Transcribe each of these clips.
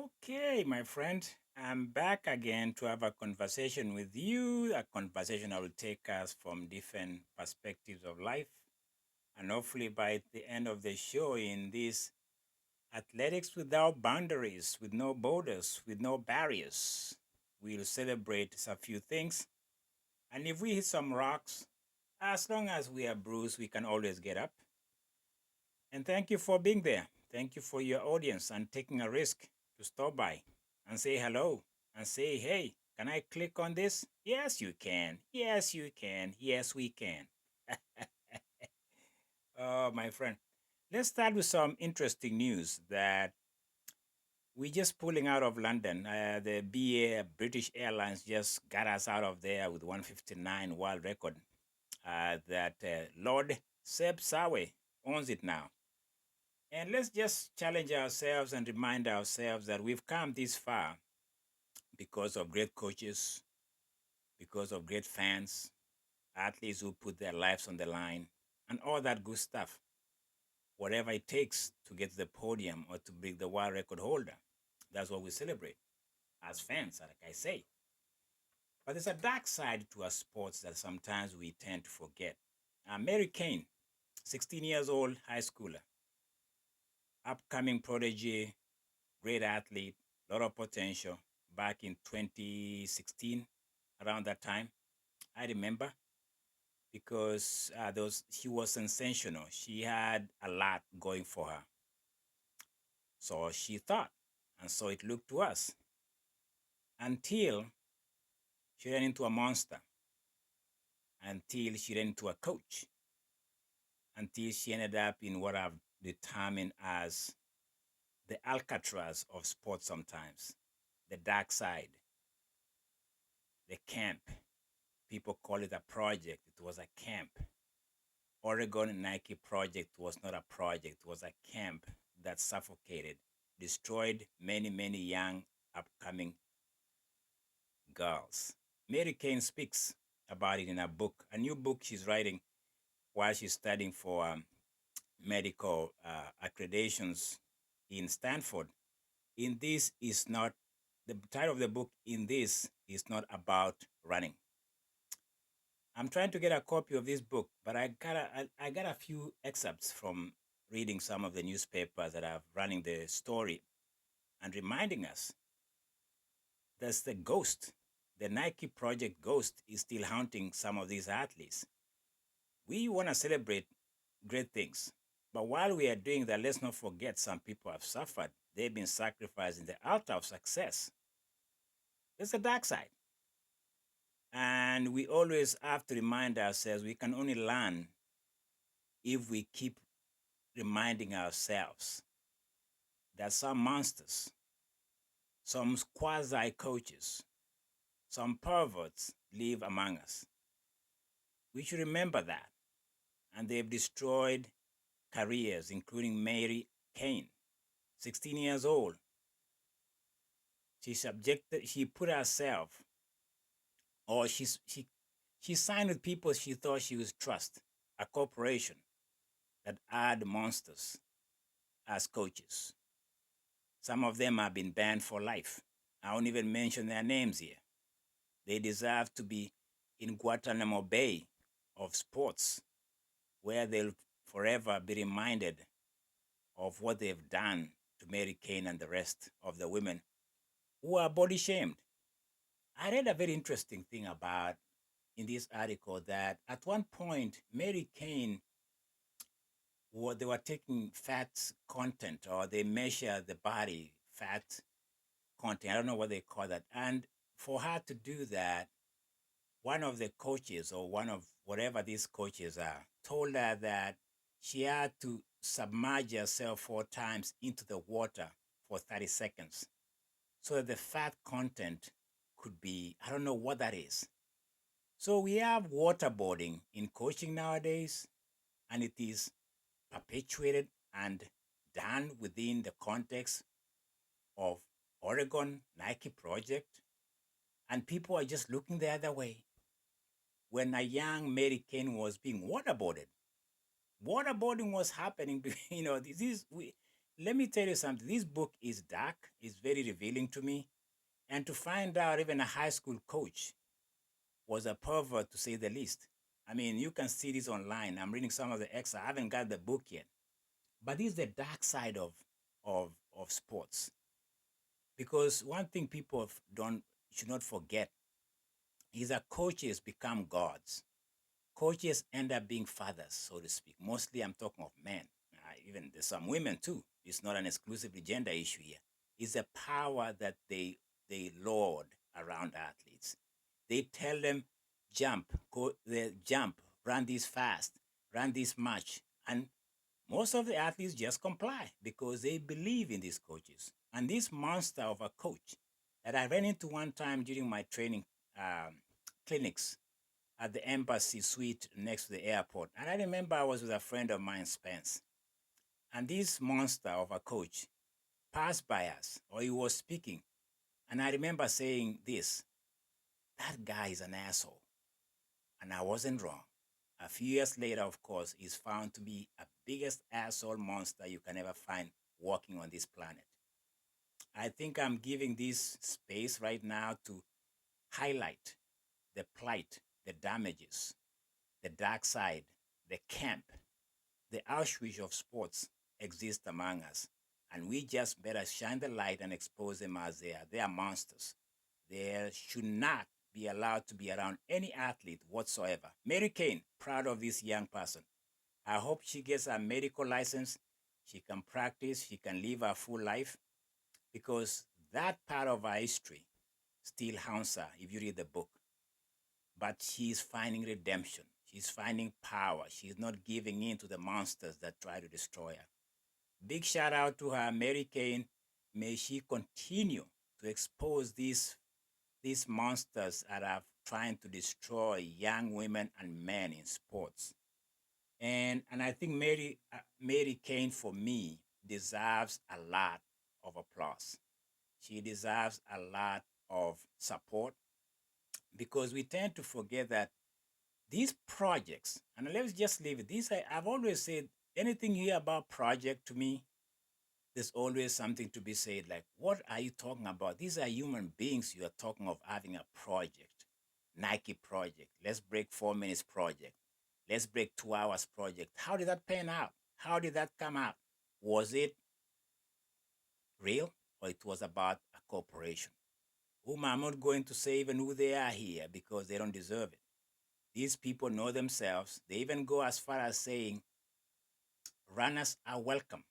Okay, my friend, I'm back again to have a conversation with you, a conversation that will take us from different perspectives of life. And hopefully, by the end of the show, in this athletics without boundaries, with no borders, with no barriers, we'll celebrate a few things. And if we hit some rocks, as long as we are bruised, we can always get up. And thank you for being there. Thank you for your audience and taking a risk to stop by and say hello and say, hey, can I click on this? Yes, you can. Yes, you can. Yes, we can. Oh, my friend. Let's start with some interesting news that we just pulling out of London. The BA British Airlines just got us out of there with 159 world record. That Lord Seb Sawe owns it now. And let's just challenge ourselves and remind ourselves that we've come this far because of great coaches, because of great fans, athletes who put their lives on the line, and all that good stuff. Whatever it takes to get to the podium or to be the world record holder, that's what we celebrate as fans, like I say. But there's a dark side to our sports that sometimes we tend to forget. Mary CAIN, 16 years old, high schooler, upcoming prodigy, great athlete, lot of potential. Back in 2016, around that time, I remember because she was sensational. She had a lot going for her. So she thought, and so it looked to us until she ran into a monster, until she ran into a coach, until she ended up in what I've determined as the Alcatraz of sports sometimes, the dark side, the camp. People call it a project. It was a camp. Oregon Nike project was not a project, it was a camp that suffocated, destroyed many, many young upcoming girls. Mary CAIN speaks about it in a book, a new book she's writing while she's studying for medical accreditations in Stanford. In this is not the title of the book. In this is not about running. I'm trying to get a copy of this book, but I got a few excerpts from reading some of the newspapers that are running the story and reminding us that the ghost, the Nike project ghost, is still haunting some of these athletes. We want to celebrate great things, but while we are doing that, let's not forget some people have suffered. They've been sacrificed in the altar of success. There's a dark side. And we always have to remind ourselves we can only learn if we keep reminding ourselves that some monsters, some quasi coaches, some perverts live among us. We should remember that. And they've destroyed careers, including Mary CAIN, 16 years old. She put herself, or she signed with people she thought she would trust, a corporation that had monsters as coaches. Some of them have been banned for life. I won't even mention their names here. They deserve to be in Guantanamo Bay of sports, where they'll forever be reminded of what they've done to Mary CAIN and the rest of the women who are body shamed. I read a very interesting thing about in this article that at one point Mary CAIN, they were taking fat content, or they measure the body fat content. I don't know what they call that. And for her to do that, one of the coaches, or one of whatever these coaches are, told her that she had to submerge herself 4 times into the water for 30 seconds so that the fat content could be, I don't know what that is. So we have waterboarding in coaching nowadays, and it is perpetuated and done within the context of Oregon Nike project, and people are just looking the other way. When a young Mary CAIN was being waterboarding was happening. This is let me tell you something. This book is dark, it's very revealing to me. And to find out even a high school coach was a pervert, to say the least. I mean, you can see this online. I'm reading some of the excerpts. I haven't got the book yet. But this is the dark side of sports. Because one thing people don't should not forget is that coaches become gods. Coaches end up being fathers, so to speak. Mostly I'm talking of men. Even there's some women too. It's not an exclusively gender issue here. It's a power that they lord around athletes. They tell them jump, jump, run this fast, run this much, and most of the athletes just comply because they believe in these coaches. And this monster of a coach that I ran into one time during my training clinics at the embassy suite next to the airport. And I remember I was with a friend of mine, Spence. And this monster of a coach passed by us, or he was speaking. And I remember saying this, that guy is an asshole. And I wasn't wrong. A few years later, of course, he's found to be a biggest asshole monster you can ever find walking on this planet. I think I'm giving this space right now to highlight the plight, the damages, the dark side, the camp, the Auschwitz of sports exist among us. And we just better shine the light and expose them as they are monsters. They should not be allowed to be around any athlete whatsoever. Mary CAIN, proud of this young person. I hope she gets a medical license. She can practice. She can live a full life, because that part of our history still haunts her if you read the book. But she's finding redemption. She's finding power. She's not giving in to the monsters that try to destroy her. Big shout out to her, Mary CAIN. May she continue to expose these monsters that are trying to destroy young women and men in sports. And I think Mary CAIN, for me, deserves a lot of applause. She deserves a lot of support, because we tend to forget that these projects, and let's just leave it. I've always said, anything you hear about project, to me, there's always something to be said. Like, what are you talking about? These are human beings. You are talking of having a project, Nike project. Let's break 4 minutes project. Let's break 2 hours project. How did that pan out? How did that come out? Was it real, or it was about a corporation? Whom I'm not going to say even who they are here, because they don't deserve it. These people know themselves. They even go as far as saying runners are welcome,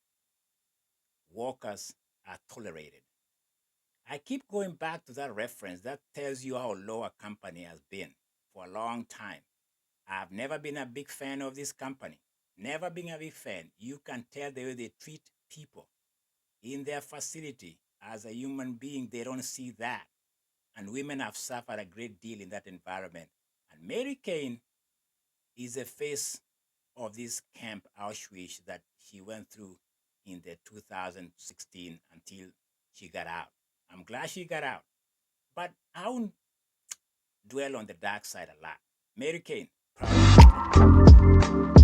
walkers are tolerated. I keep going back to that reference. That tells you how low a company has been for a long time. I've never been a big fan of this company. Never been a big fan. You can tell the way they treat people in their facility as a human being. They don't see that. And women have suffered a great deal in that environment. And Mary CAIN is the face of this camp Auschwitz that she went through in the 2016 until she got out. I'm glad she got out, but I won't dwell on the dark side a lot. Mary CAIN, proud of you.